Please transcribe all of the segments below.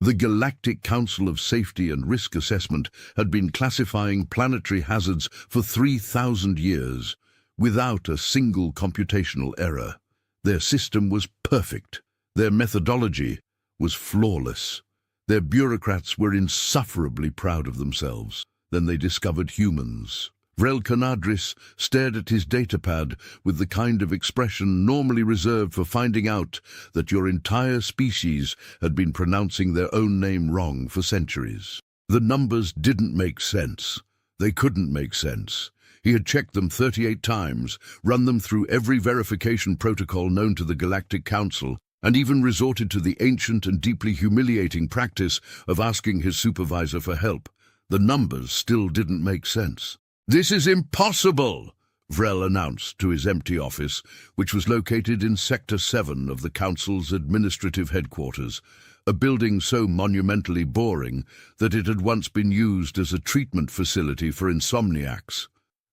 The Galactic Council of Safety and Risk Assessment had been classifying planetary hazards for 3,000 years, without a single computational error. Their system was perfect. Their methodology was flawless. Their bureaucrats were insufferably proud of themselves. Then they discovered humans. Vrel Canadris stared at his datapad with the kind of expression normally reserved for finding out that your entire species had been pronouncing their own name wrong for centuries. The numbers didn't make sense. They couldn't make sense. He had checked them 38 times, run them through every verification protocol known to the Galactic Council, and even resorted to the ancient and deeply humiliating practice of asking his supervisor for help. The numbers still didn't make sense. "This is impossible," Vrel announced to his empty office, which was located in Sector 7 of the Council's administrative headquarters, a building so monumentally boring that it had once been used as a treatment facility for insomniacs.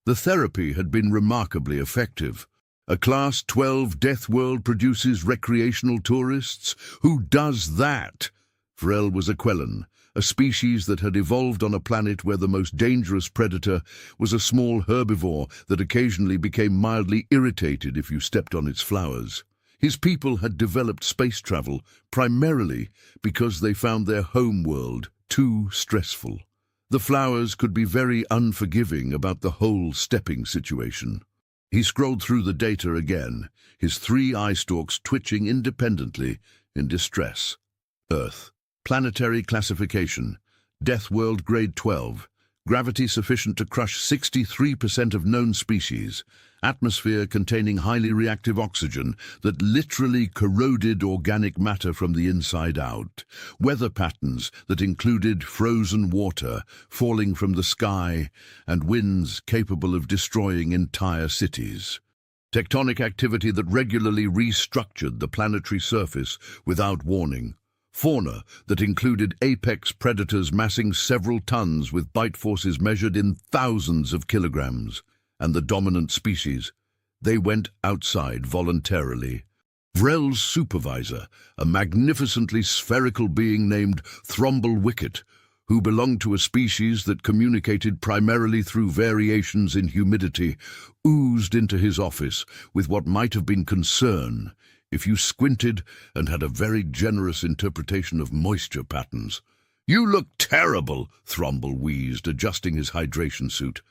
The therapy had been remarkably effective. A Class 12 death world produces recreational tourists? Who does that? Vrel was a Quellan, a species that had evolved on a planet where the most dangerous predator was a small herbivore that occasionally became mildly irritated if you stepped on its flowers. His people had developed space travel primarily because they found their home world too stressful. The flowers could be very unforgiving about the whole stepping situation. He scrolled through the data again, his 3 eye stalks twitching independently in distress. Earth. Planetary classification. Death world grade 12. Gravity sufficient to crush 63% of known species. Atmosphere containing highly reactive oxygen that literally corroded organic matter from the inside out. Weather patterns that included frozen water falling from the sky and winds capable of destroying entire cities. Tectonic activity that regularly restructured the planetary surface without warning. Fauna that included apex predators massing several tons with bite forces measured in thousands of kilograms. And the dominant species, they went outside voluntarily. Vrel's supervisor, a magnificently spherical being named Thromble Wicket, who belonged to a species that communicated primarily through variations in humidity, oozed into his office with what might have been concern if you squinted and had a very generous interpretation of moisture patterns. "You look terrible," Thromble wheezed, adjusting his hydration suit.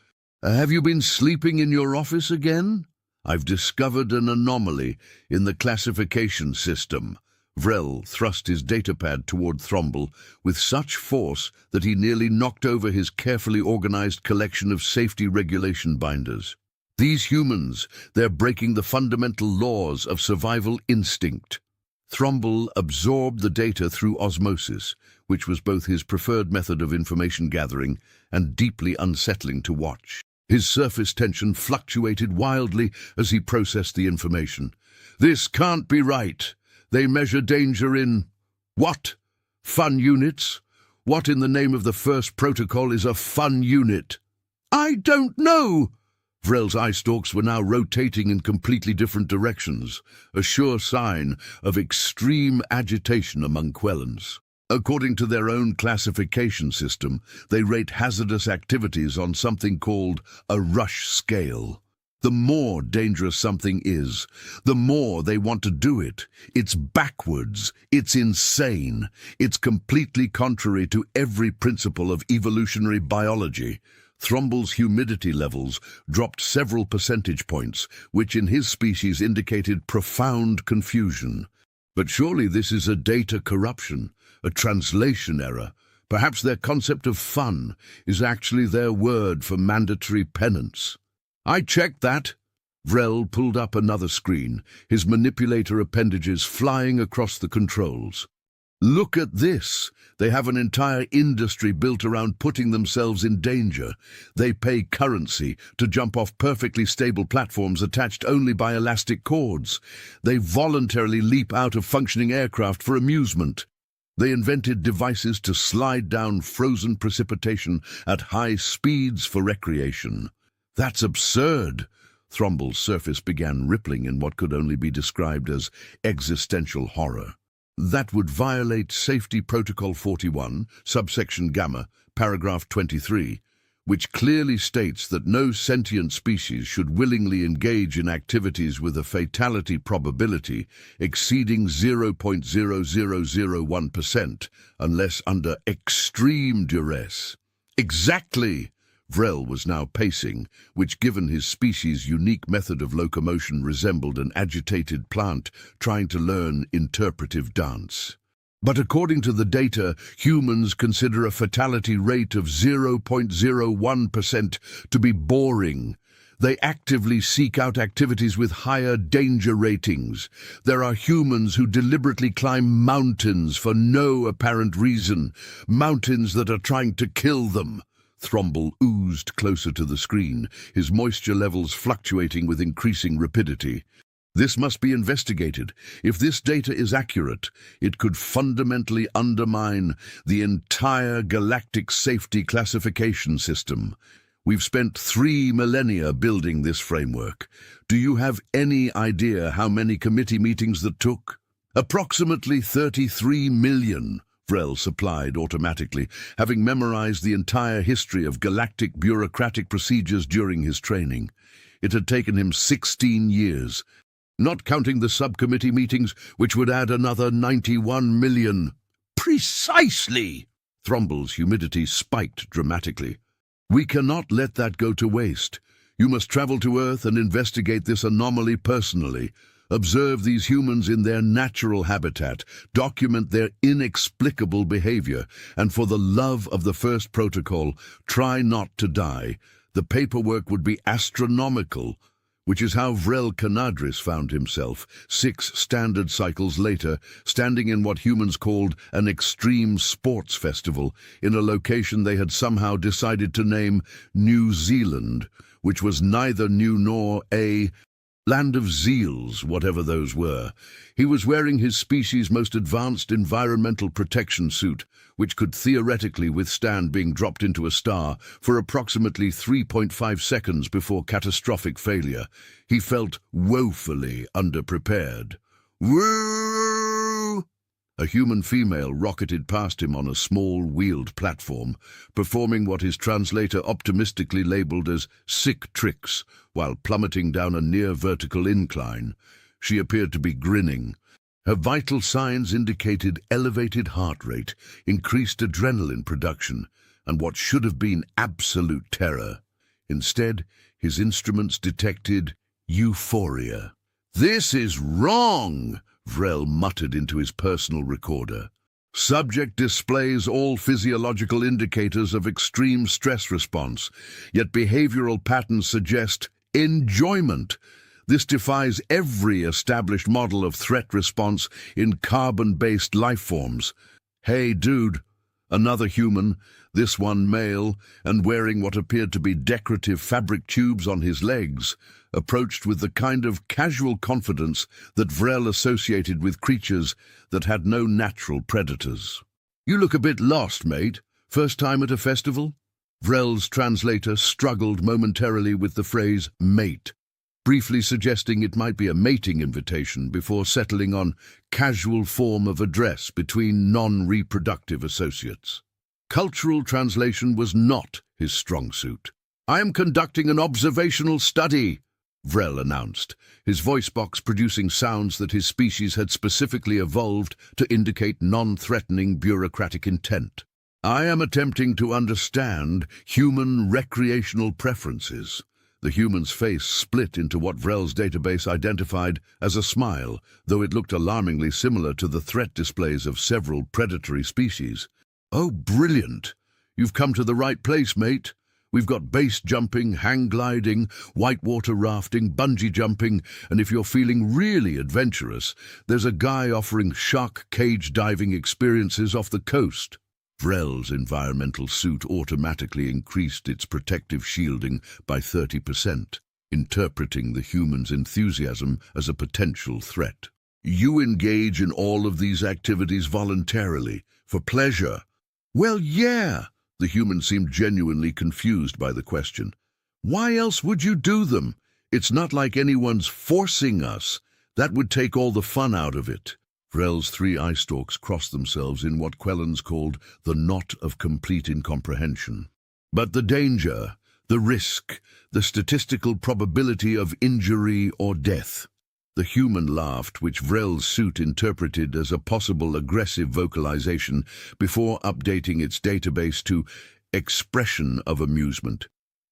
"Have you been sleeping in your office again? I've discovered an anomaly in the classification system." Vrel thrust his datapad toward Thromble with such force that he nearly knocked over his carefully organized collection of safety regulation binders. "These humans, they're breaking the fundamental laws of survival instinct." Thromble absorbed the data through osmosis, which was both his preferred method of information gathering and deeply unsettling to watch. His surface tension fluctuated wildly as he processed the information. "This can't be right. They measure danger in... what? Fun units? What in the name of the first protocol is a fun unit?" "I don't know." Vrel's eye stalks were now rotating in completely different directions, a sure sign of extreme agitation among Quellans. According to their own classification system, they rate hazardous activities on something called a rush scale. The more dangerous something is, the more they want to do it. It's backwards. It's insane. It's completely contrary to every principle of evolutionary biology. Thromble's humidity levels dropped several percentage points, which in his species indicated profound confusion. But surely this is a data corruption, a translation error. Perhaps their concept of fun is actually their word for mandatory penance. "I checked that." Vrel pulled up another screen, his manipulator appendages flying across the controls. "Look at this. They have an entire industry built around putting themselves in danger. They pay currency to jump off perfectly stable platforms attached only by elastic cords. They voluntarily leap out of functioning aircraft for amusement. They invented devices to slide down frozen precipitation at high speeds for recreation. That's absurd." Thromble's surface began rippling in what could only be described as existential horror. That would violate Safety Protocol 41, subsection Gamma, paragraph 23, which clearly states that no sentient species should willingly engage in activities with a fatality probability exceeding 0.0001% unless under extreme duress. Exactly! Vrel was now pacing, which given his species' unique method of locomotion resembled an agitated plant trying to learn interpretive dance. But according to the data, humans consider a fatality rate of 0.01% to be boring. They actively seek out activities with higher danger ratings. There are humans who deliberately climb mountains for no apparent reason, mountains that are trying to kill them. Thromble oozed closer to the screen, his moisture levels fluctuating with increasing rapidity. This must be investigated. If this data is accurate, it could fundamentally undermine the entire galactic safety classification system. We've spent 3 millennia building this framework. Do you have any idea how many committee meetings that took? Approximately 33 million. Vrel supplied automatically, having memorized the entire history of galactic bureaucratic procedures during his training. It had taken him 16 years, not counting the subcommittee meetings, which would add another 91 million. Precisely! Thromble's humidity spiked dramatically. We cannot let that go to waste. You must travel to Earth and investigate this anomaly personally. Observe these humans in their natural habitat, document their inexplicable behavior, and for the love of the first protocol, try not to die. The paperwork would be astronomical, which is how Vrel Canadris found himself, 6 standard cycles later, standing in what humans called an extreme sports festival, in a location they had somehow decided to name New Zealand, which was neither new nor a land of zeals, whatever those were. He was wearing his species' most advanced environmental protection suit, which could theoretically withstand being dropped into a star for approximately 3.5 seconds before catastrophic failure. He felt woefully underprepared. Woo! A human female rocketed past him on a small, wheeled platform, performing what his translator optimistically labeled as sick tricks, while plummeting down a near-vertical incline. She appeared to be grinning. Her vital signs indicated elevated heart rate, increased adrenaline production, and what should have been absolute terror. Instead, his instruments detected euphoria. "This is wrong!" Vrel muttered into his personal recorder. Subject displays all physiological indicators of extreme stress response, yet behavioral patterns suggest enjoyment. This defies every established model of threat response in carbon-based life forms. "Hey, dude," another human, this one male, and wearing what appeared to be decorative fabric tubes on his legs, approached with the kind of casual confidence that Vrel associated with creatures that had no natural predators. "You look a bit lost, mate. First time at a festival?" Vrel's translator struggled momentarily with the phrase mate, briefly suggesting it might be a mating invitation before settling on casual form of address between non-reproductive associates. Cultural translation was not his strong suit. "I am conducting an observational study," Vrel announced, his voice box producing sounds that his species had specifically evolved to indicate non-threatening bureaucratic intent. "I am attempting to understand human recreational preferences." The human's face split into what Vrel's database identified as a smile, though it looked alarmingly similar to the threat displays of several predatory species. "Oh, brilliant! You've come to the right place, mate. We've got base jumping, hang gliding, whitewater rafting, bungee jumping, and if you're feeling really adventurous, there's a guy offering shark cage diving experiences off the coast." Vrel's environmental suit automatically increased its protective shielding by 30%, interpreting the human's enthusiasm as a potential threat. "You engage in all of these activities voluntarily, for pleasure?" "Well, yeah." The human seemed genuinely confused by the question. "Why else would you do them? It's not like anyone's forcing us. That would take all the fun out of it." Vrel's three eye stalks crossed themselves in what Quellens called the knot of complete incomprehension. But the danger, the risk, the statistical probability of injury or death. The human laughed, which Vrel's suit interpreted as a possible aggressive vocalization before updating its database to expression of amusement.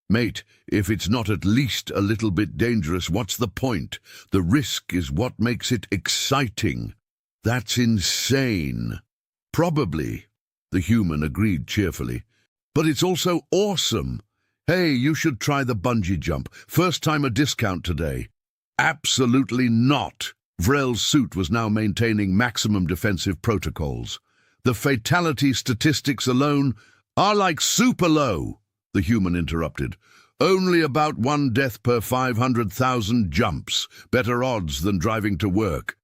Mate, if it's not at least a little bit dangerous, what's the point? The risk is what makes it exciting. That's insane. Probably, the human agreed cheerfully. But it's also awesome. Hey, you should try the bungee jump. First time a discount today. Absolutely not. Vrel's suit was now maintaining maximum defensive protocols. The fatality statistics alone are like super low, the human interrupted. Only about 1 death per 500,000 jumps. Better odds than driving to work.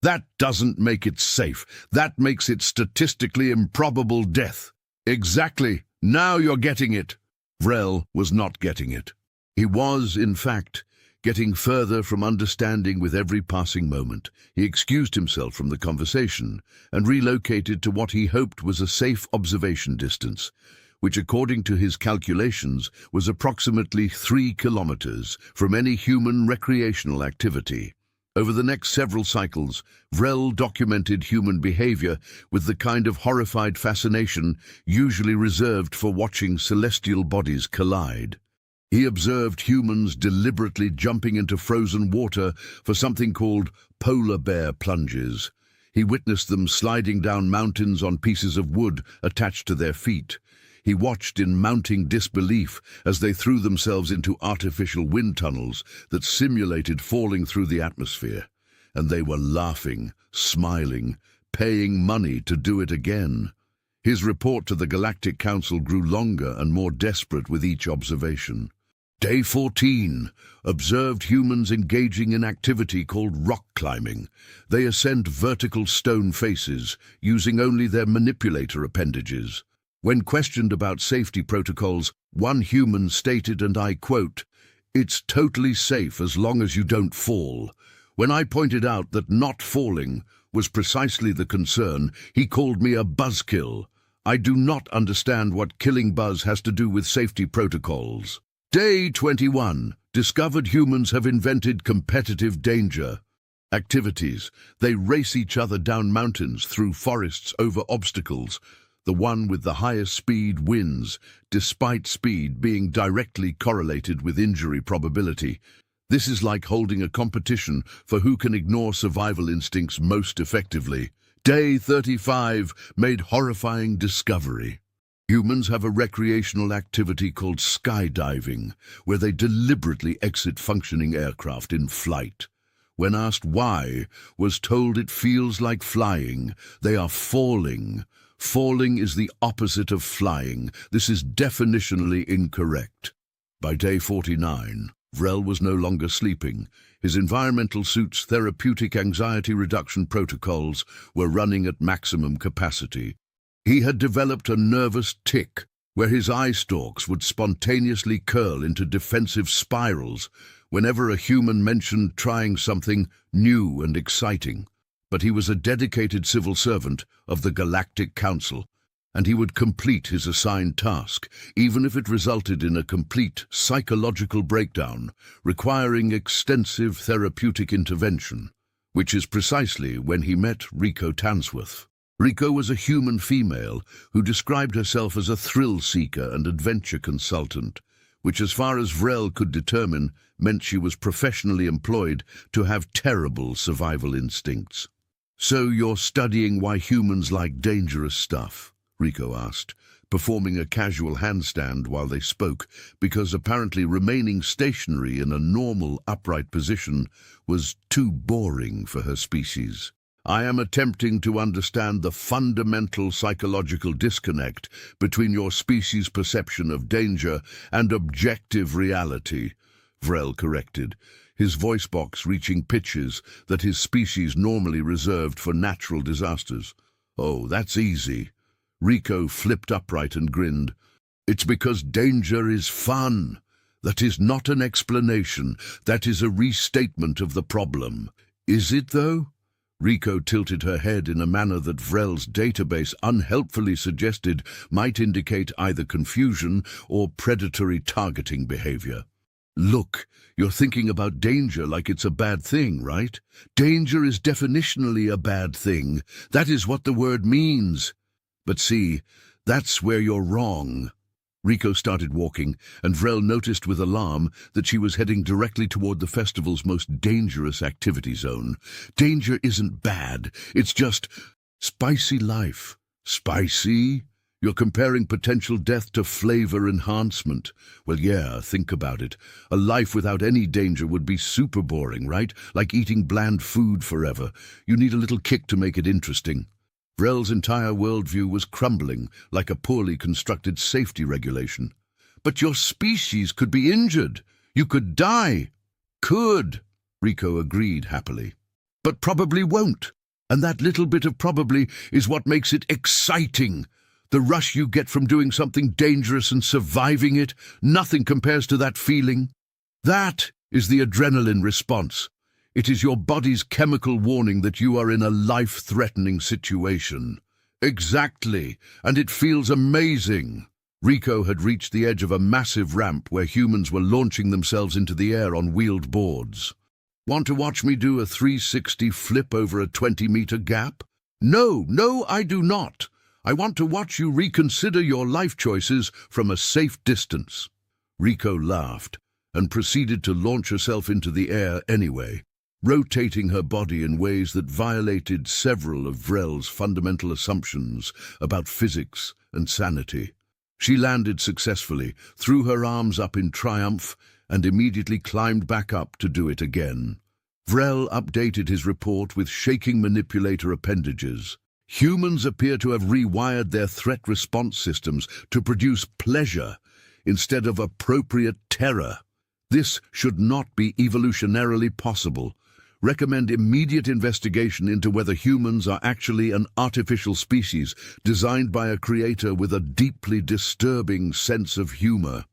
That doesn't make it safe. That makes it statistically improbable death. Exactly. Now you're getting it. Vrel was not getting it. He was, in fact, getting further from understanding with every passing moment. He excused himself from the conversation and relocated to what he hoped was a safe observation distance, which according to his calculations was approximately 3 kilometers from any human recreational activity. Over the next several cycles, Vrel documented human behavior with the kind of horrified fascination usually reserved for watching celestial bodies collide. He observed humans deliberately jumping into frozen water for something called polar bear plunges. He witnessed them sliding down mountains on pieces of wood attached to their feet. He watched in mounting disbelief as they threw themselves into artificial wind tunnels that simulated falling through the atmosphere. And they were laughing, smiling, paying money to do it again. His report to the Galactic Council grew longer and more desperate with each observation. Day 14 observed humans engaging in activity called rock climbing. They ascend vertical stone faces, using only their manipulator appendages. When questioned about safety protocols, one human stated, and I quote, "It's totally safe as long as you don't fall." When I pointed out that not falling was precisely the concern, he called me a buzzkill. I do not understand what killing buzz has to do with safety protocols. Day 21 discovered humans have invented competitive danger activities. They race each other down mountains, through forests, over obstacles. The one with the highest speed wins, despite speed being directly correlated with injury probability. This is like holding a competition for who can ignore survival instincts most effectively. Day 35 made horrifying discovery. Humans have a recreational activity called skydiving, where they deliberately exit functioning aircraft in flight. When asked why, was told it feels like flying. They are falling. Falling is the opposite of flying. This is definitionally incorrect. By day 49, Vrel was no longer sleeping. His environmental suit's therapeutic anxiety reduction protocols were running at maximum capacity. He had developed a nervous tic, where his eye stalks would spontaneously curl into defensive spirals whenever a human mentioned trying something new and exciting. But he was a dedicated civil servant of the Galactic Council, and he would complete his assigned task, even if it resulted in a complete psychological breakdown, requiring extensive therapeutic intervention, which is precisely when he met Rico Tansworth. Rico was a human female who described herself as a thrill-seeker and adventure consultant, which, as far as Vrel could determine, meant she was professionally employed to have terrible survival instincts. "So you're studying why humans like dangerous stuff?" Rico asked, performing a casual handstand while they spoke, because apparently remaining stationary in a normal, upright position was too boring for her species. "I am attempting to understand the fundamental psychological disconnect between your species' perception of danger and objective reality," Vrel corrected, his voice box reaching pitches that his species normally reserved for natural disasters. "Oh, that's easy." Rico flipped upright and grinned. "It's because danger is fun. That is not an explanation. That is a restatement of the problem." "Is it, though?" Rico tilted her head in a manner that Vrel's database unhelpfully suggested might indicate either confusion or predatory targeting behavior. Look, you're thinking about danger like it's a bad thing, right? Danger is definitionally a bad thing. That is what the word means. But see, that's where you're wrong. Rico started walking, and Vrel noticed with alarm that she was heading directly toward the festival's most dangerous activity zone. Danger isn't bad, it's just spicy life. Spicy? You're comparing potential death to flavor enhancement. Well, yeah, think about it. A life without any danger would be super boring, right? Like eating bland food forever. You need a little kick to make it interesting. Vrel's entire worldview was crumbling like a poorly constructed safety regulation. But your species could be injured. You could die. Could, Rico agreed happily. But probably won't. And that little bit of probably is what makes it exciting. The rush you get from doing something dangerous and surviving it, nothing compares to that feeling. That is the adrenaline response. It is your body's chemical warning that you are in a life-threatening situation. Exactly, and it feels amazing. Rico had reached the edge of a massive ramp where humans were launching themselves into the air on wheeled boards. Want to watch me do a 360 flip over a 20-meter gap? No, I do not. I want to watch you reconsider your life choices from a safe distance. Rico laughed and proceeded to launch herself into the air anyway, rotating her body in ways that violated several of Vrel's fundamental assumptions about physics and sanity. She landed successfully, threw her arms up in triumph, and immediately climbed back up to do it again. Vrel updated his report with shaking manipulator appendages. Humans appear to have rewired their threat response systems to produce pleasure instead of appropriate terror. This should not be evolutionarily possible. Recommend immediate investigation into whether humans are actually an artificial species designed by a creator with a deeply disturbing sense of humor.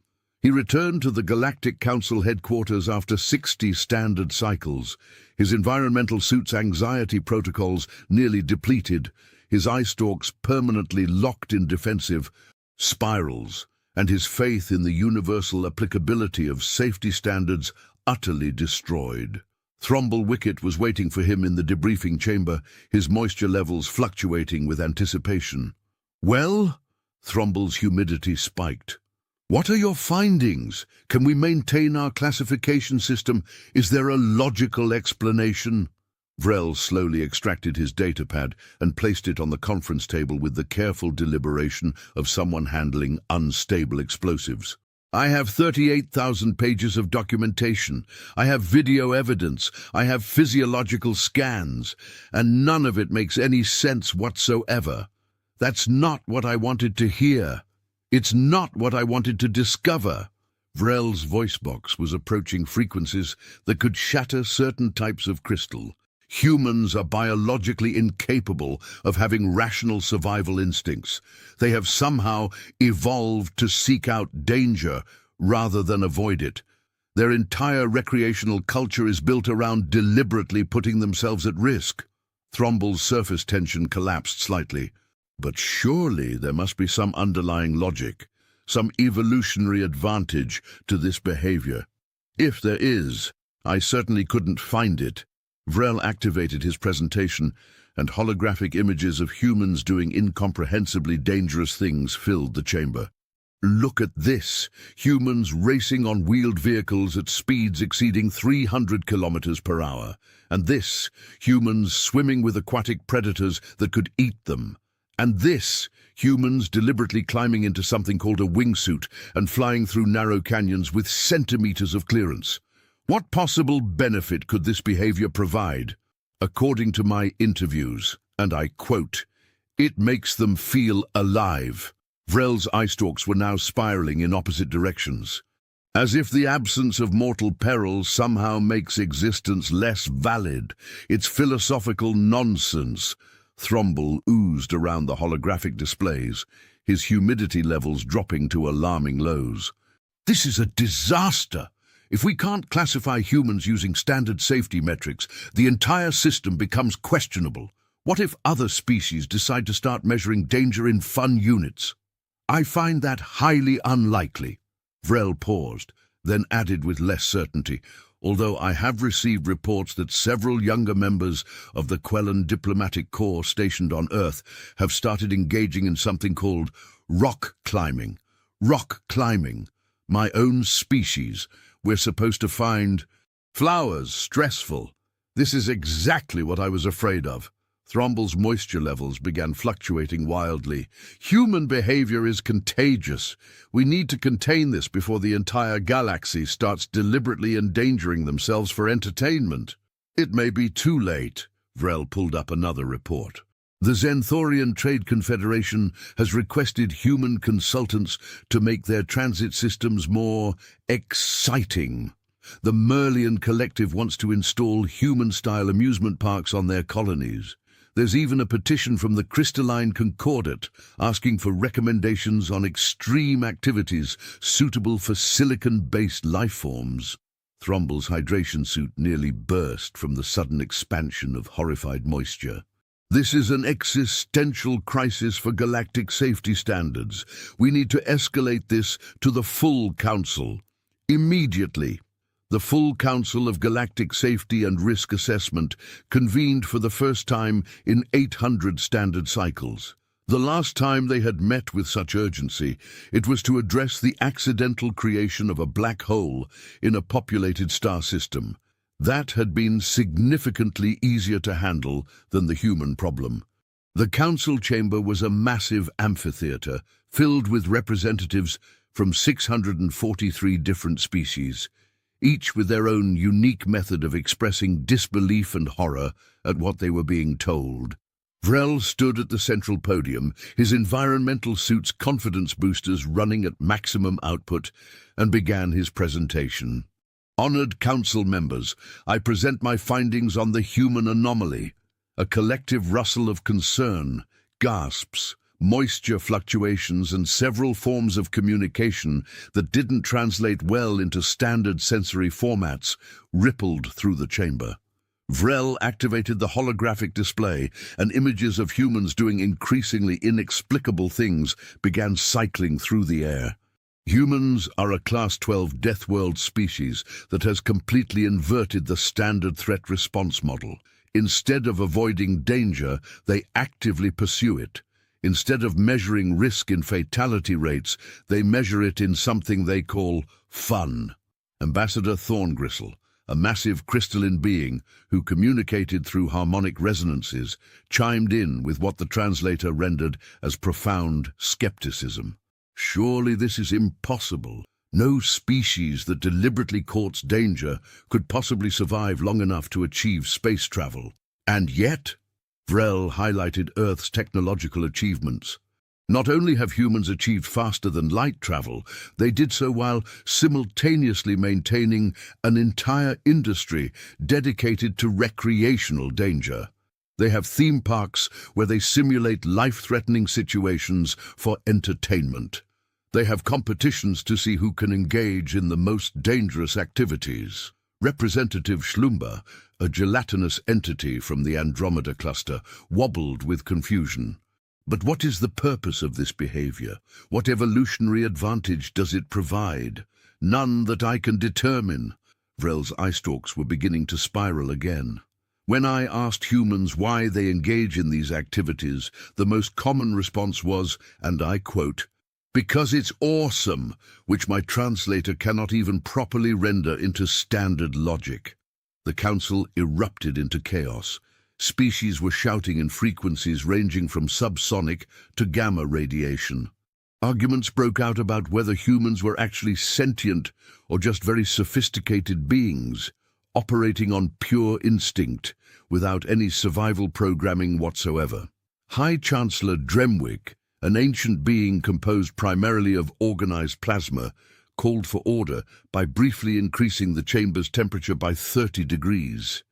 He returned to the Galactic Council headquarters after 60 standard cycles, his environmental suit's anxiety protocols nearly depleted, his eye stalks permanently locked in defensive spirals, and his faith in the universal applicability of safety standards utterly destroyed. Thromble Wicket was waiting for him in the debriefing chamber, his moisture levels fluctuating with anticipation. Well? Thromble's humidity spiked. What are your findings? Can we maintain our classification system? Is there a logical explanation? Vrel slowly extracted his datapad and placed it on the conference table with the careful deliberation of someone handling unstable explosives. I have 38,000 pages of documentation. I have video evidence. I have physiological scans. And none of it makes any sense whatsoever. That's not what I wanted to hear. It's not what I wanted to discover. Vrel's voice box was approaching frequencies that could shatter certain types of crystal. Humans are biologically incapable of having rational survival instincts. They have somehow evolved to seek out danger rather than avoid it. Their entire recreational culture is built around deliberately putting themselves at risk. Thromble's surface tension collapsed slightly. But surely there must be some underlying logic, some evolutionary advantage to this behavior. If there is, I certainly couldn't find it. Vrel activated his presentation, and holographic images of humans doing incomprehensibly dangerous things filled the chamber. Look at this, humans racing on wheeled vehicles at speeds exceeding 300 kilometers per hour. And this, humans swimming with aquatic predators that could eat them. And this, humans deliberately climbing into something called a wingsuit and flying through narrow canyons with centimeters of clearance. What possible benefit could this behavior provide? According to my interviews, and I quote, "It makes them feel alive." Vrel's eye stalks were now spiraling in opposite directions. As if the absence of mortal peril somehow makes existence less valid. It's philosophical nonsense. Thromble oozed around the holographic displays, his humidity levels dropping to alarming lows. This is a disaster. If we can't classify humans using standard safety metrics, the entire system becomes questionable. What if other species decide to start measuring danger in fun units? I find that highly unlikely. Vrel paused, then added with less certainty, although I have received reports that several younger members of the Quellan diplomatic corps stationed on Earth have started engaging in something called rock climbing. Rock climbing. My own species. We're supposed to find flowers stressful. This is exactly what I was afraid of. Thrombel's moisture levels began fluctuating wildly. Human behavior is contagious. We need to contain this before the entire galaxy starts deliberately endangering themselves for entertainment. It may be too late. Vrel pulled up another report. The Xanthorian Trade Confederation has requested human consultants to make their transit systems more exciting. The Merlian Collective wants to install human-style amusement parks on their colonies. There's even a petition from the Crystalline Concordat asking for recommendations on extreme activities suitable for silicon-based life forms. Thrombel's hydration suit nearly burst from the sudden expansion of horrified moisture. This is an existential crisis for galactic safety standards. We need to escalate this to the full Council. Immediately. The full Council of Galactic Safety and Risk Assessment convened for the first time in 800 standard cycles. The last time they had met with such urgency, it was to address the accidental creation of a black hole in a populated star system. That had been significantly easier to handle than the human problem. The council chamber was a massive amphitheater filled with representatives from 643 different species, each with their own unique method of expressing disbelief and horror at what they were being told. Vrel stood at the central podium, his environmental suit's confidence boosters running at maximum output, and began his presentation. Honored council members, I present my findings on the human anomaly. A collective rustle of concern, gasps, moisture fluctuations, and several forms of communication that didn't translate well into standard sensory formats rippled through the chamber. Vrel activated the holographic display, and images of humans doing increasingly inexplicable things began cycling through the air. Humans are a Class 12 Death World species that has completely inverted the standard threat response model. Instead of avoiding danger, they actively pursue it. Instead of measuring risk in fatality rates, they measure it in something they call fun. Ambassador Thorngristle, a massive crystalline being who communicated through harmonic resonances, chimed in with what the translator rendered as profound skepticism. Surely this is impossible. No species that deliberately courts danger could possibly survive long enough to achieve space travel. And yet, Vrel highlighted Earth's technological achievements. Not only have humans achieved faster than light travel, they did so while simultaneously maintaining an entire industry dedicated to recreational danger. They have theme parks where they simulate life-threatening situations for entertainment. They have competitions to see who can engage in the most dangerous activities. Representative Schlumber, a gelatinous entity from the Andromeda cluster, wobbled with confusion. But what is the purpose of this behavior? What evolutionary advantage does it provide? None that I can determine. Vrel's eye stalks were beginning to spiral again. When I asked humans why they engage in these activities, the most common response was, and I quote, "Because it's awesome," which my translator cannot even properly render into standard logic. The council erupted into chaos. Species were shouting in frequencies ranging from subsonic to gamma radiation. Arguments broke out about whether humans were actually sentient or just very sophisticated beings, operating on pure instinct, without any survival programming whatsoever. High Chancellor Dremwick, an ancient being composed primarily of organized plasma, called for order by briefly increasing the chamber's temperature by 30 degrees.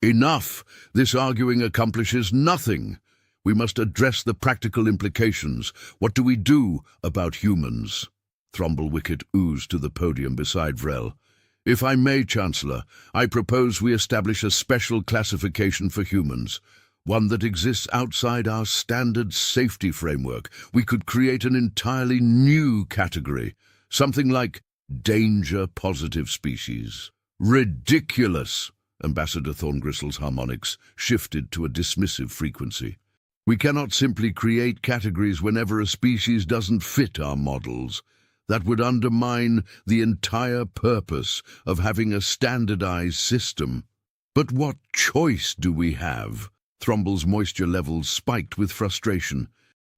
Enough! This arguing accomplishes nothing. We must address the practical implications. What do we do about humans? Thrombel Wicket oozed to the podium beside Vrel. If I may, Chancellor, I propose we establish a special classification for humans, one that exists outside our standard safety framework. We could create an entirely new category, something like danger-positive species. Ridiculous! Ambassador Thorngristle's harmonics shifted to a dismissive frequency. We cannot simply create categories whenever a species doesn't fit our models. That would undermine the entire purpose of having a standardized system. But what choice do we have? Thrumble's moisture levels spiked with frustration.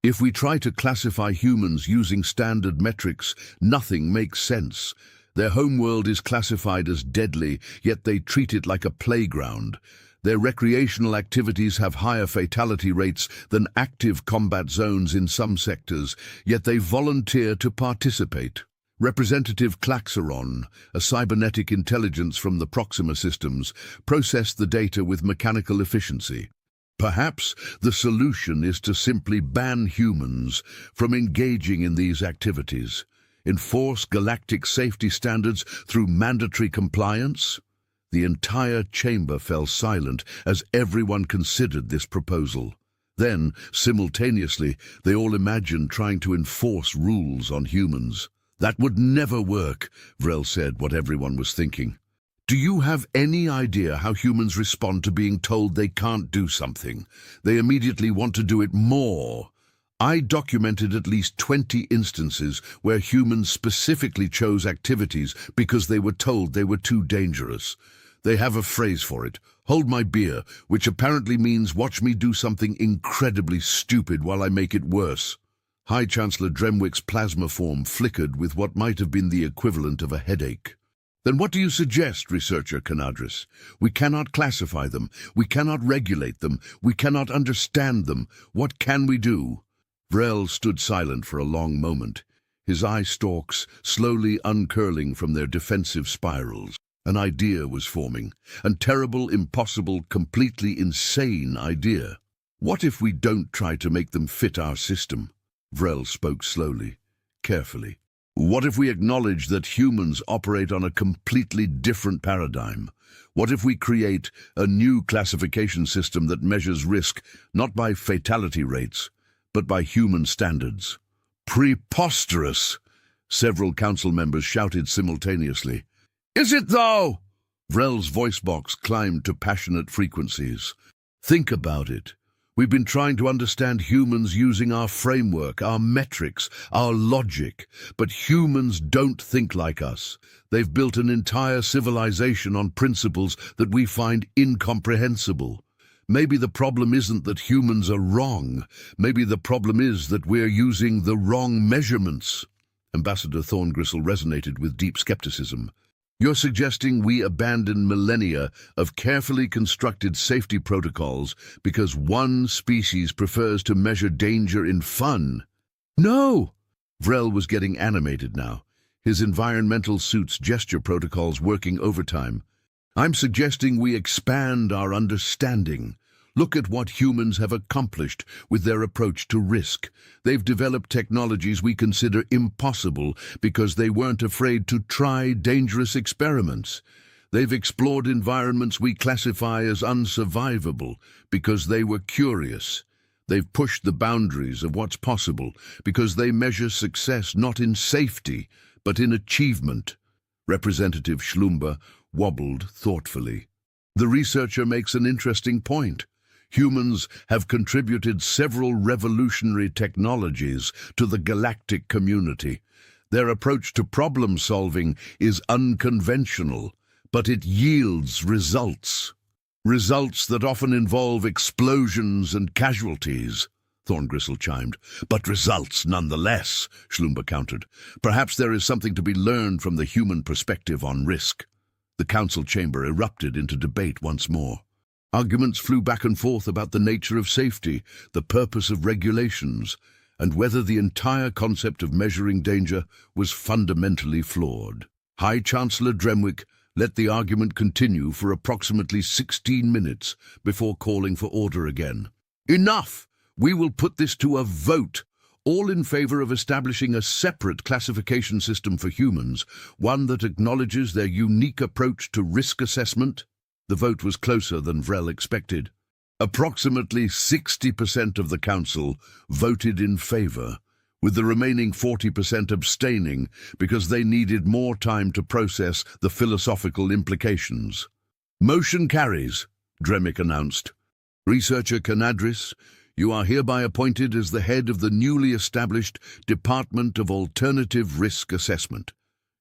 If we try to classify humans using standard metrics, nothing makes sense. Their homeworld is classified as deadly, yet they treat it like a playground. Their recreational activities have higher fatality rates than active combat zones in some sectors, yet they volunteer to participate. Representative Klaxeron, a cybernetic intelligence from the Proxima systems, processed the data with mechanical efficiency. Perhaps the solution is to simply ban humans from engaging in these activities. Enforce galactic safety standards through mandatory compliance? The entire chamber fell silent as everyone considered this proposal. Then, simultaneously, they all imagined trying to enforce rules on humans. That would never work, Vrel said what everyone was thinking. Do you have any idea how humans respond to being told they can't do something? They immediately want to do it more. I documented at least 20 instances where humans specifically chose activities because they were told they were too dangerous. They have a phrase for it, hold my beer, which apparently means watch me do something incredibly stupid while I make it worse. High Chancellor Dremwick's plasma form flickered with what might have been the equivalent of a headache. Then what do you suggest, researcher Canadris? We cannot classify them. We cannot regulate them. We cannot understand them. What can we do? Vrel stood silent for a long moment, his eye stalks slowly uncurling from their defensive spirals. An idea was forming, a terrible, impossible, completely insane idea. What if we don't try to make them fit our system? Vrel spoke slowly, carefully. What if we acknowledge that humans operate on a completely different paradigm? What if we create a new classification system that measures risk not by fatality rates, but by human standards? Preposterous! Several council members shouted simultaneously. Is it though? Vrel's voice box climbed to passionate frequencies. Think about it. We've been trying to understand humans using our framework, our metrics, our logic. But humans don't think like us. They've built an entire civilization on principles that we find incomprehensible. Maybe the problem isn't that humans are wrong. Maybe the problem is that we're using the wrong measurements. Ambassador Thorngristle resonated with deep skepticism. You're suggesting we abandon millennia of carefully constructed safety protocols because one species prefers to measure danger in fun? No! Vrel was getting animated now, his environmental suit's gesture protocols working overtime. I'm suggesting we expand our understanding. Look at what humans have accomplished with their approach to risk. They've developed technologies we consider impossible because they weren't afraid to try dangerous experiments. They've explored environments we classify as unsurvivable because they were curious. They've pushed the boundaries of what's possible because they measure success not in safety, but in achievement. Representative Schlumber wobbled thoughtfully. The researcher makes an interesting point. Humans have contributed several revolutionary technologies to the galactic community. Their approach to problem solving is unconventional, but it yields results. Results that often involve explosions and casualties, Thorngristle chimed. But results nonetheless, Schlumber countered. Perhaps there is something to be learned from the human perspective on risk. The council chamber erupted into debate once more. Arguments flew back and forth about the nature of safety, the purpose of regulations, and whether the entire concept of measuring danger was fundamentally flawed. High Chancellor Dremwick let the argument continue for approximately 16 minutes before calling for order again. Enough! We will put this to a vote. all in favor of establishing a separate classification system for humans, one that acknowledges their unique approach to risk assessment. The vote was closer than Vrel expected. Approximately 60% of the council voted in favor, with the remaining 40% abstaining because they needed more time to process the philosophical implications. Motion carries, Dremic announced. Researcher Canadris, you are hereby appointed as the head of the newly established Department of Alternative Risk Assessment.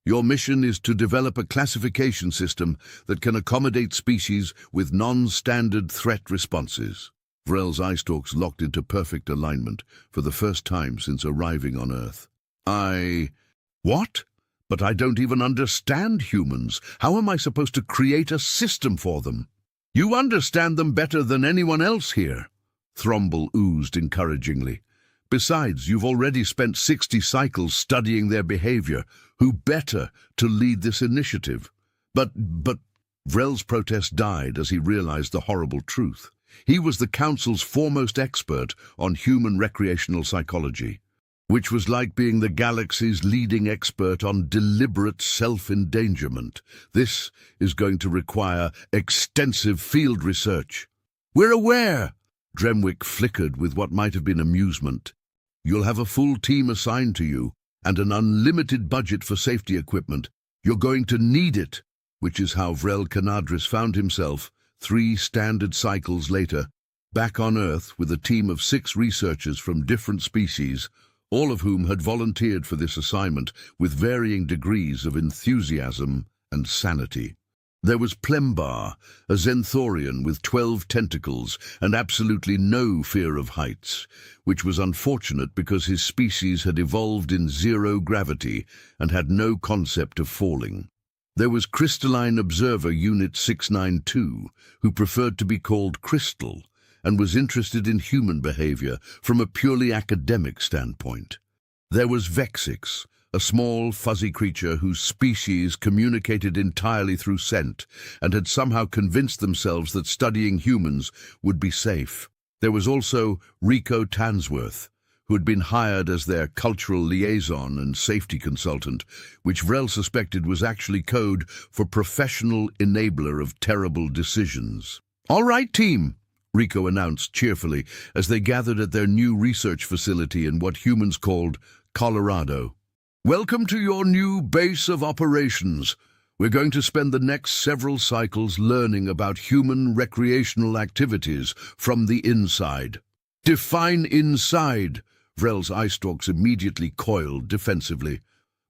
Your mission is to develop a classification system that can accommodate species with non-standard threat responses. Vrel's eye stalks locked into perfect alignment for the first time since arriving on Earth. What? But I don't even understand humans. How am I supposed to create a system for them? You understand them better than anyone else here, Thromble oozed encouragingly. Besides, you've already spent 60 cycles studying their behavior. Who better to lead this initiative? But Vrel's protest died as he realized the horrible truth. He was the Council's foremost expert on human recreational psychology, which was like being the galaxy's leading expert on deliberate self-endangerment. This is going to require extensive field research. We're aware, Dremwick flickered with what might have been amusement. You'll have a full team assigned to you, and an unlimited budget for safety equipment. You're going to need it, which is how Vrel Canadris found himself, 3 standard cycles later, back on Earth with a team of 6 researchers from different species, all of whom had volunteered for this assignment with varying degrees of enthusiasm and sanity. There was Plembar, a Zenthorian with 12 tentacles and absolutely no fear of heights, which was unfortunate because his species had evolved in zero gravity and had no concept of falling. There was Crystalline Observer Unit 692, who preferred to be called Crystal, and was interested in human behavior from a purely academic standpoint. There was Vexix, a small, fuzzy creature whose species communicated entirely through scent and had somehow convinced themselves that studying humans would be safe. There was also Rico Tansworth, who had been hired as their cultural liaison and safety consultant, which Vrel suspected was actually code for professional enabler of terrible decisions. "All right, team," Rico announced cheerfully as they gathered at their new research facility in what humans called Colorado. "Welcome to your new base of operations. We're going to spend the next several cycles learning about human recreational activities from the inside." "Define inside," Vrel's eye stalks immediately coiled defensively.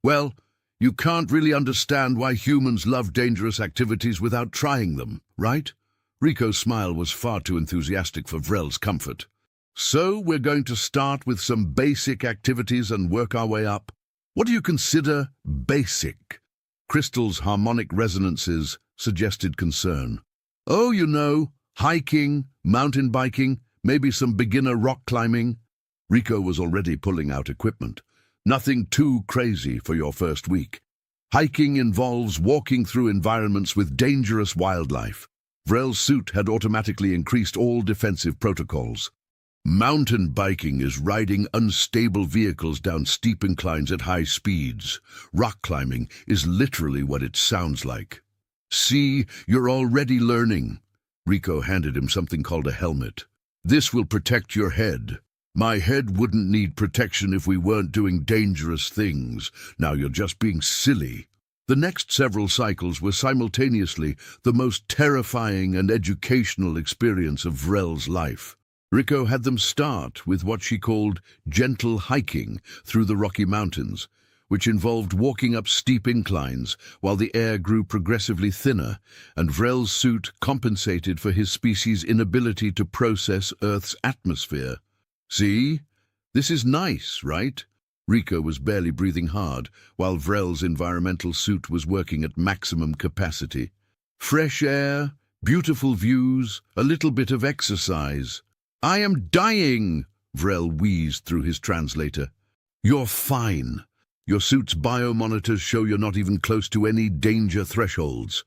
"Well, you can't really understand why humans love dangerous activities without trying them, right?" Rico's smile was far too enthusiastic for Vrel's comfort. "So we're going to start with some basic activities and work our way up. What do you consider basic?" Crystal's harmonic resonances suggested concern. "Oh, you know, hiking, mountain biking, maybe some beginner rock climbing." Rico was already pulling out equipment. "Nothing too crazy for your first week. Hiking involves walking through environments with dangerous wildlife." Vrel's suit had automatically increased all defensive protocols. "Mountain biking is riding unstable vehicles down steep inclines at high speeds. Rock climbing is literally what it sounds like." "See, you're already learning." Rico handed him something called a helmet. "This will protect your head." "My head wouldn't need protection if we weren't doing dangerous things. Now you're just being silly." The next several cycles were simultaneously the most terrifying and educational experience of Vrel's life. Rico had them start with what she called gentle hiking through the Rocky Mountains, which involved walking up steep inclines while the air grew progressively thinner, and Vrel's suit compensated for his species' inability to process Earth's atmosphere. "See? This is nice, right?" Rico was barely breathing hard, while Vrel's environmental suit was working at maximum capacity. "Fresh air, beautiful views, a little bit of exercise." "I am dying," Vrel wheezed through his translator. "You're fine. Your suit's biomonitors show you're not even close to any danger thresholds."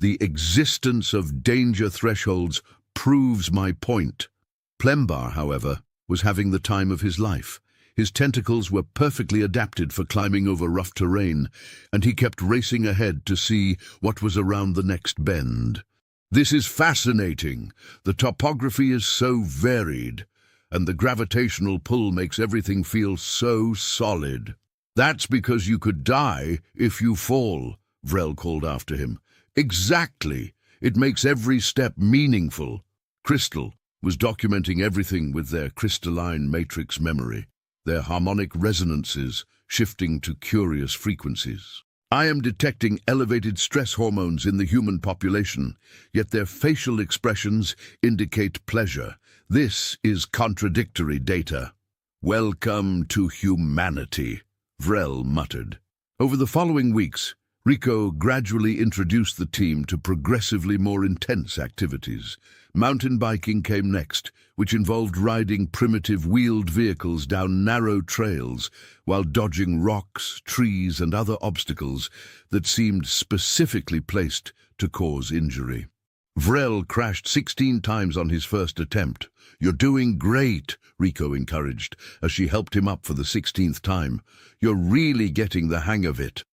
"The existence of danger thresholds proves my point." Plembar, however, was having the time of his life. His tentacles were perfectly adapted for climbing over rough terrain, and he kept racing ahead to see what was around the next bend. This is fascinating. The topography is so varied, and the gravitational pull makes everything feel so solid. That's because you could die if you fall, Vrel called after him. Exactly. It makes every step meaningful. Crystal was documenting everything with their crystalline matrix memory, their harmonic resonances shifting to curious frequencies. I am detecting elevated stress hormones in the human population, yet their facial expressions indicate pleasure. This is contradictory data. Welcome to humanity, Vrel muttered. Over the following weeks, Rico gradually introduced the team to progressively more intense activities. Mountain biking came next, which involved riding primitive wheeled vehicles down narrow trails while dodging rocks, trees, and other obstacles that seemed specifically placed to cause injury. Vrel crashed 16 times on his first attempt. "You're doing great," Rico encouraged, as she helped him up for the 16th time. "You're really getting the hang of it."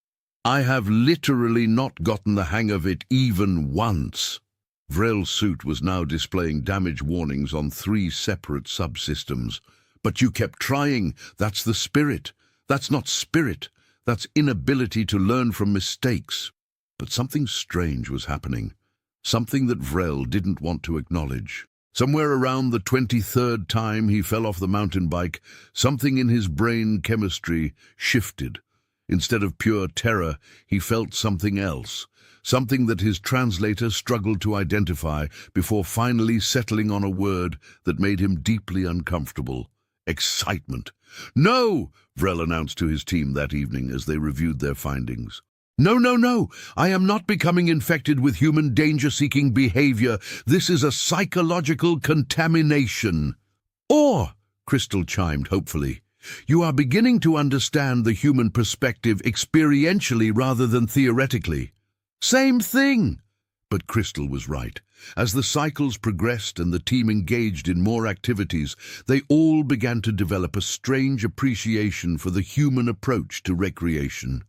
"I have literally not gotten the hang of it even once." Vrel's suit was now displaying damage warnings on 3 separate subsystems. "But you kept trying. That's the spirit." "That's not spirit. That's inability to learn from mistakes." But something strange was happening. Something that Vrel didn't want to acknowledge. Somewhere around the 23rd time he fell off the mountain bike, something in his brain chemistry shifted. Instead of pure terror, he felt something else, something that his translator struggled to identify before finally settling on a word that made him deeply uncomfortable. Excitement. "No!" Vrel announced to his team that evening as they reviewed their findings. "No, no, no! I am not becoming infected with human danger-seeking behavior. This is a psychological contamination." "Or," Crystal chimed hopefully, "you are beginning to understand the human perspective experientially rather than theoretically." "Same thing!" But Crystal was right. As the cycles progressed and the team engaged in more activities, they all began to develop a strange appreciation for the human approach to recreation.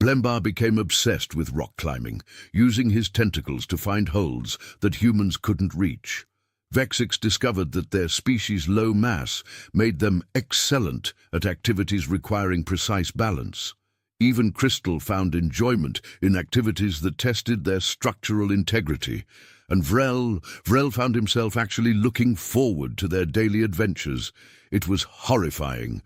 Blembar became obsessed with rock climbing, using his tentacles to find holds that humans couldn't reach. Vexix discovered that their species' low mass made them excellent at activities requiring precise balance. Even Crystal found enjoyment in activities that tested their structural integrity, and Vrel found himself actually looking forward to their daily adventures. It was horrifying.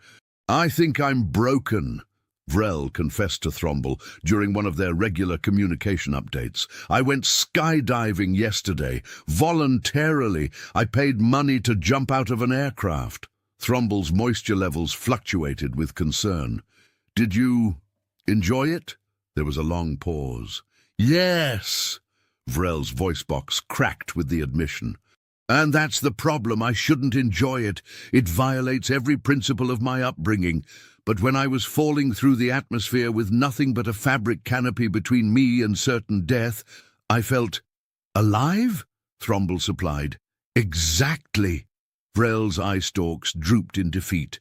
"I think I'm broken," Vrel confessed to Thromble during one of their regular communication updates. "I went skydiving yesterday. Voluntarily, I paid money to jump out of an aircraft." Thromble's moisture levels fluctuated with concern. "Did you enjoy it?" There was a long pause. "Yes!" Vrel's voice box cracked with the admission. "And that's the problem. I shouldn't enjoy it. It violates every principle of my upbringing. But when I was falling through the atmosphere with nothing but a fabric canopy between me and certain death, I felt alive," Thromble supplied. "Exactly." Vrel's eye stalks drooped in defeat.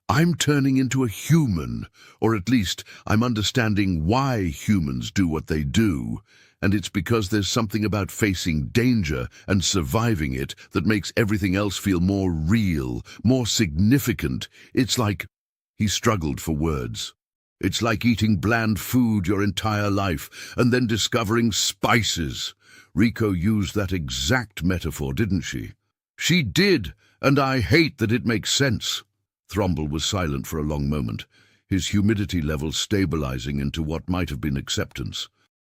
"I'm turning into a human, or at least I'm understanding why humans do what they do, and it's because there's something about facing danger and surviving it that makes everything else feel more real, more significant. It's like..." He struggled for words. "It's like eating bland food your entire life and then discovering spices." Rico used that exact metaphor, didn't she? "She did, and I hate that it makes sense." Thromble was silent for a long moment, his humidity levels stabilizing into what might have been acceptance.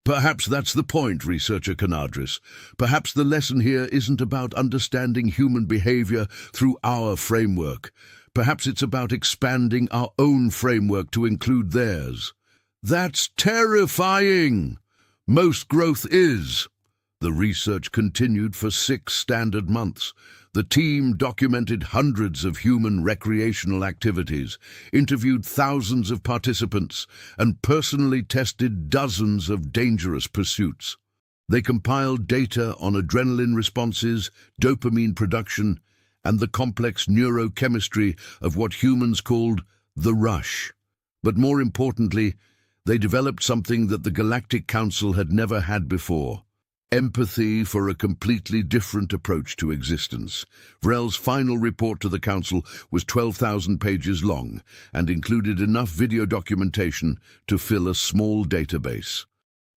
"Perhaps that's the point, researcher Canadris. Perhaps the lesson here isn't about understanding human behavior through our framework. Perhaps it's about expanding our own framework to include theirs." "That's terrifying!" "Most growth is." The research continued for 6 standard months. The team documented hundreds of human recreational activities, interviewed thousands of participants, and personally tested dozens of dangerous pursuits. They compiled data on adrenaline responses, dopamine production, and the complex neurochemistry of what humans called the rush. But more importantly, they developed something that the Galactic Council had never had before: empathy for a completely different approach to existence. Vrel's final report to the Council was 12,000 pages long and included enough video documentation to fill a small database.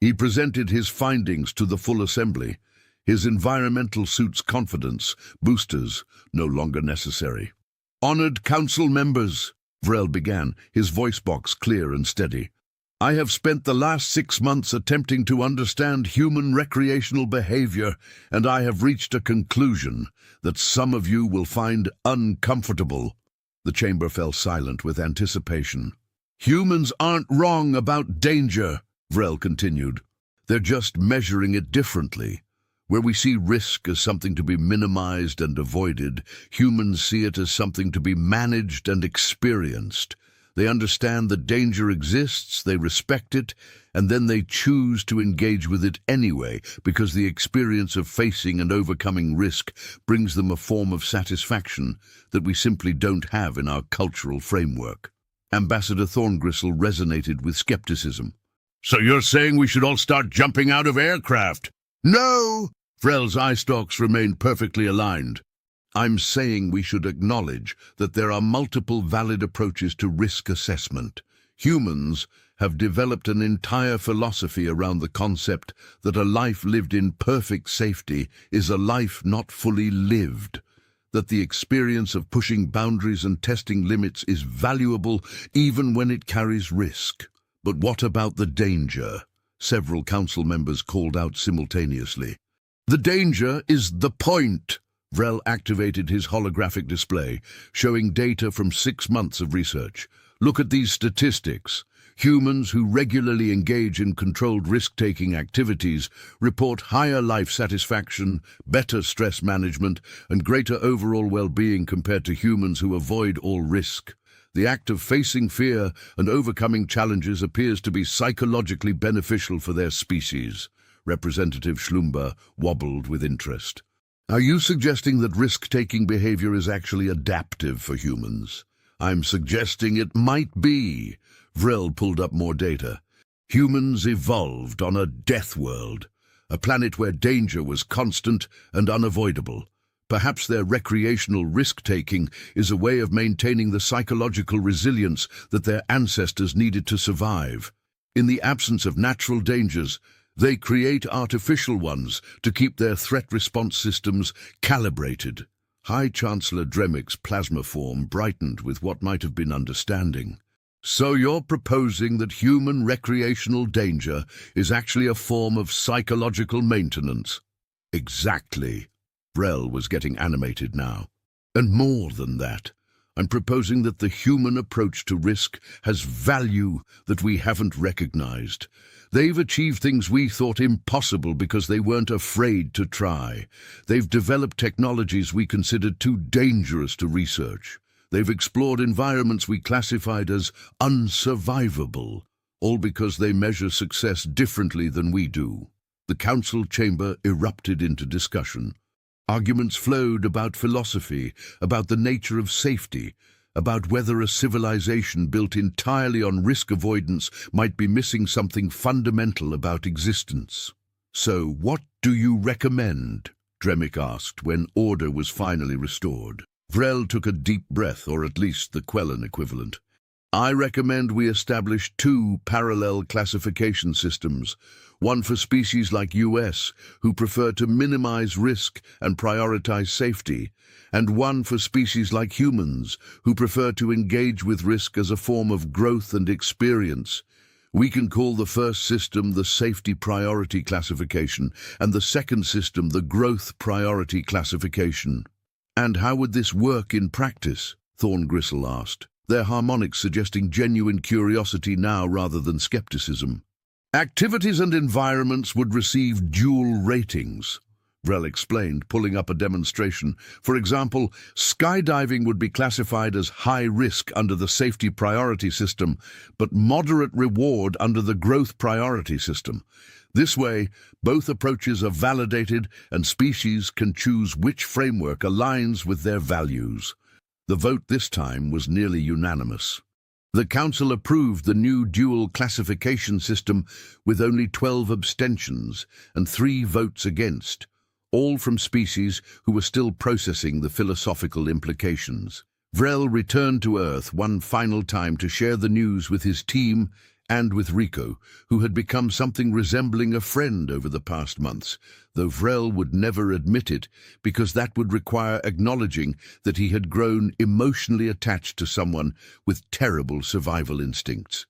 He presented his findings to the full assembly. His environmental suit's confidence boosters no longer necessary. "Honored Council members," Vrel began, his voice box clear and steady. "I have spent the last 6 months attempting to understand human recreational behavior, and I have reached a conclusion that some of you will find uncomfortable." The chamber fell silent with anticipation. "Humans aren't wrong about danger," Vrel continued. "They're just measuring it differently. Where we see risk as something to be minimized and avoided, humans see it as something to be managed and experienced. They understand that danger exists, they respect it, and then they choose to engage with it anyway, because the experience of facing and overcoming risk brings them a form of satisfaction that we simply don't have in our cultural framework." Ambassador Thorngristle resonated with skepticism. "So you're saying we should all start jumping out of aircraft?" "No!" Vrel's eye stalks remained perfectly aligned. "I'm saying we should acknowledge that there are multiple valid approaches to risk assessment. Humans have developed an entire philosophy around the concept that a life lived in perfect safety is a life not fully lived, that the experience of pushing boundaries and testing limits is valuable even when it carries risk. But what about the danger?" Several council members called out simultaneously. "The danger is the point." Vrel activated his holographic display, showing data from 6 months of research. "Look at these statistics. Humans who regularly engage in controlled risk-taking activities report higher life satisfaction, better stress management, and greater overall well-being compared to humans who avoid all risk. The act of facing fear and overcoming challenges appears to be psychologically beneficial for their species." Representative Schlumber wobbled with interest. "Are you suggesting that risk-taking behavior is actually adaptive for humans?" "I'm suggesting it might be." Vrel pulled up more data. "Humans evolved on a death world, a planet where danger was constant and unavoidable. Perhaps their recreational risk-taking is a way of maintaining the psychological resilience that their ancestors needed to survive. In the absence of natural dangers, they create artificial ones to keep their threat response systems calibrated." High Chancellor Dremick's plasma form brightened with what might have been understanding. "So you're proposing that human recreational danger is actually a form of psychological maintenance?" "Exactly." Vrel was getting animated now. "And more than that, I'm proposing that the human approach to risk has value that we haven't recognized. They've achieved things we thought impossible because they weren't afraid to try. They've developed technologies we considered too dangerous to research. They've explored environments we classified as unsurvivable, all because they measure success differently than we do." The council chamber erupted into discussion. Arguments flowed about philosophy, about the nature of safety, about whether a civilization built entirely on risk avoidance might be missing something fundamental about existence. "So what do you recommend?" Dremick asked when order was finally restored. Vrel took a deep breath, or at least the Quellen equivalent. "I recommend we establish 2 parallel classification systems, one for species like US, who prefer to minimize risk and prioritize safety, and one for species like humans, who prefer to engage with risk as a form of growth and experience. We can call the first system the safety priority classification, and the second system the growth priority classification." "And how would this work in practice?" Thorngristle asked, their harmonics suggesting genuine curiosity now rather than skepticism. "Activities and environments would receive dual ratings," Vrel explained, pulling up a demonstration. "For example, skydiving would be classified as high risk under the safety priority system, but moderate reward under the growth priority system. This way, both approaches are validated and species can choose which framework aligns with their values. The vote this time was nearly unanimous. The Council approved the new dual classification system with only 12 abstentions and 3 votes against, all from species who were still processing the philosophical implications. Vrel returned to Earth one final time to share the news with his team and with Rico, who had become something resembling a friend over the past months, though Vrel would never admit it because that would require acknowledging that he had grown emotionally attached to someone with terrible survival instincts.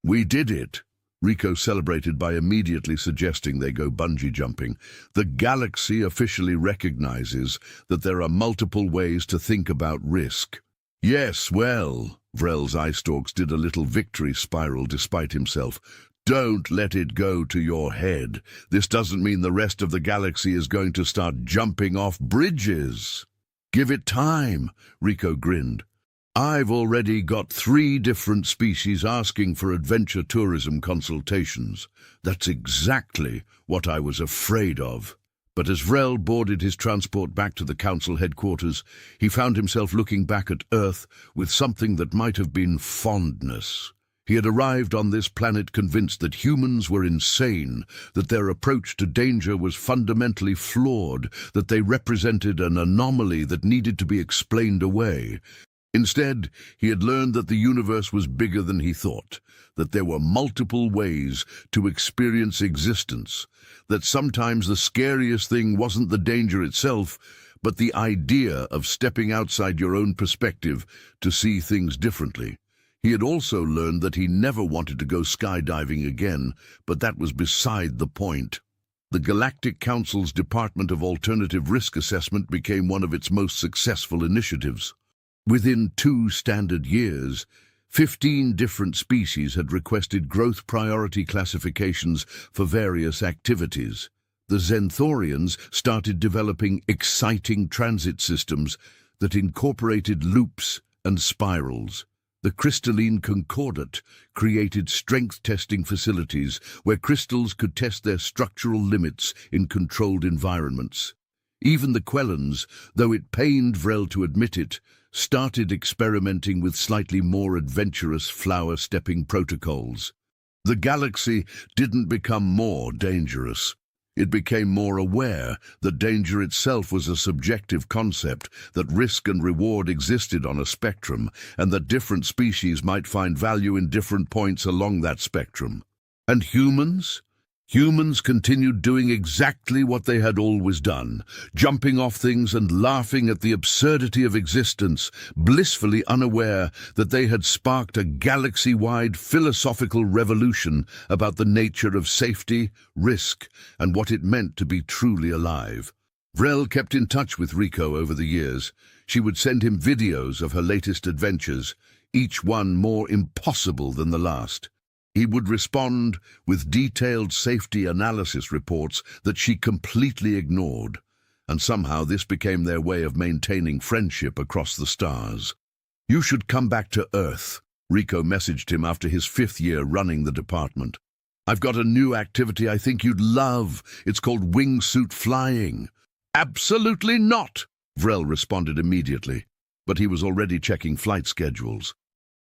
"We did it," Rico celebrated by immediately suggesting they go bungee jumping. "The galaxy officially recognizes that there are multiple ways to think about risk." "Yes, well," Vrel's eye stalks did a little victory spiral despite himself. "Don't let it go to your head. This doesn't mean the rest of the galaxy is going to start jumping off bridges." "Give it time," Rico grinned. "I've already got 3 different species asking for adventure tourism consultations. That's exactly what I was afraid of." But as Vrel boarded his transport back to the Council headquarters, he found himself looking back at Earth with something that might have been fondness. He had arrived on this planet convinced that humans were insane, that their approach to danger was fundamentally flawed, that they represented an anomaly that needed to be explained away. Instead, he had learned that the universe was bigger than he thought, that there were multiple ways to experience existence, that sometimes the scariest thing wasn't the danger itself, but the idea of stepping outside your own perspective to see things differently. He had also learned that he never wanted to go skydiving again, but that was beside the point. The Galactic Council's Department of Alternative Risk Assessment became one of its most successful initiatives. Within 2 standard years, 15 different species had requested growth priority classifications for various activities. The Zenthorians started developing exciting transit systems that incorporated loops and spirals. The crystalline concordate created strength testing facilities where crystals could test their structural limits in controlled environments. Even the Quellans, though it pained Vrel to admit it, started experimenting with slightly more adventurous flower-stepping protocols. The galaxy didn't become more dangerous. It became more aware that danger itself was a subjective concept, that risk and reward existed on a spectrum, and that different species might find value in different points along that spectrum. And humans? Humans continued doing exactly what they had always done, jumping off things and laughing at the absurdity of existence, blissfully unaware that they had sparked a galaxy-wide philosophical revolution about the nature of safety, risk, and what it meant to be truly alive. Vrel kept in touch with Rico over the years. She would send him videos of her latest adventures, each one more impossible than the last. He would respond with detailed safety analysis reports that she completely ignored, and somehow this became their way of maintaining friendship across the stars. "You should come back to Earth," Rico messaged him after his 5th year running the department. "I've got a new activity I think you'd love. It's called wingsuit flying." "Absolutely not," Vrel responded immediately, but he was already checking flight schedules.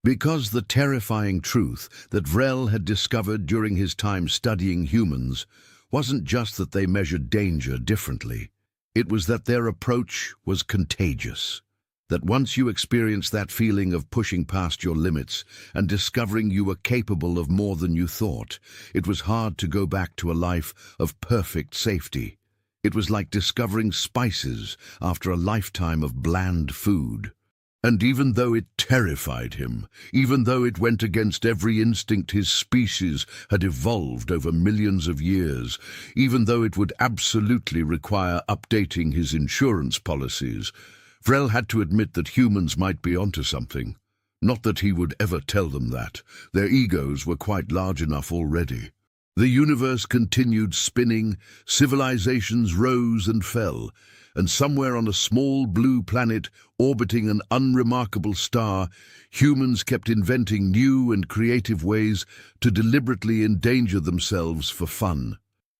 Because the terrifying truth that Vrel had discovered during his time studying humans wasn't just that they measured danger differently. It was that their approach was contagious. That once you experienced that feeling of pushing past your limits and discovering you were capable of more than you thought, it was hard to go back to a life of perfect safety. It was like discovering spices after a lifetime of bland food. And even though it terrified him, even though it went against every instinct his species had evolved over millions of years, even though it would absolutely require updating his insurance policies, Vrel had to admit that humans might be onto something. Not that he would ever tell them that. Their egos were quite large enough already. The universe continued spinning, civilizations rose and fell, and somewhere on a small blue planet orbiting an unremarkable star, humans kept inventing new and creative ways to deliberately endanger themselves for fun.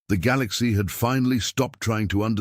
The galaxy had finally stopped trying to understand